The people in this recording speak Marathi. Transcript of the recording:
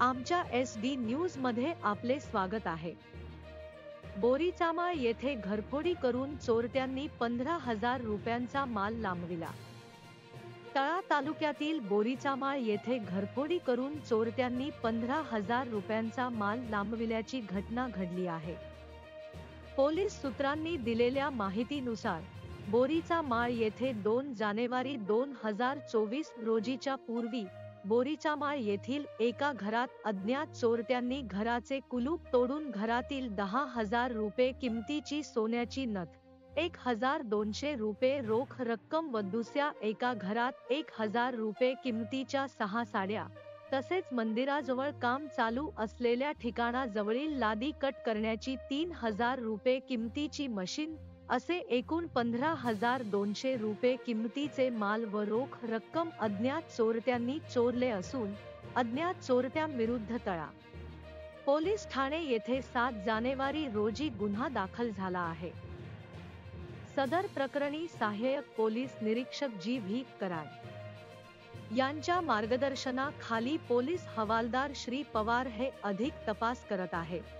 आमच्या SD न्यूज मध्ये आपले स्वागत आहे। बोरीचामाळ येथे घरफोडी करून चोरट्यांनी 15,000 रुपयांचा माल लांबविला। तळा तालुक्यातील बोरीचामाळ येथे घरफोडी करून चोरट्यांनी 15,000 रुपयांचा माल लांबविल्याची घटना घडली आहे। पोलीस सूत्रांनी दिलेल्या माहितीनुसार बोरीचामाळ येथे 2 जानेवारी 2024 रोजीच्या पूर्वी बोरीचामाळ येथील एका घरात अज्ञात चोरट्यांनी घराचे कुलूप तोडून घरातील 10,000 रुपये किमतीची सोन्याची नथ, 1,200 रुपये रोख रक्कम व दुसऱ्या एका घरात 1,000 रुपये किमतीच्या 6 साड्या तसेच मंदिराजवळ काम चालू असलेल्या ठिकाणाजवळील लादी कट करण्याची 3,000 रुपये किमतीची मशीन असे एकूण 15,200 रुपये किमतीचे माल व रोख रक्कम अज्ञात चोरट्यांनी चोरले असून अज्ञात चोरट्यांविरुद्ध तळा पोलीस ठाणे येथे 7 जानेवारी रोजी गुन्हा दाखल झाला आहे। सदर प्रकरणी सहाय्यक पोलीस निरीक्षक G.V. कराड यांच्या मार्गदर्शनाखाली पोलीस हवालदार श्री पवार हे अधिक तपास करत आहेत।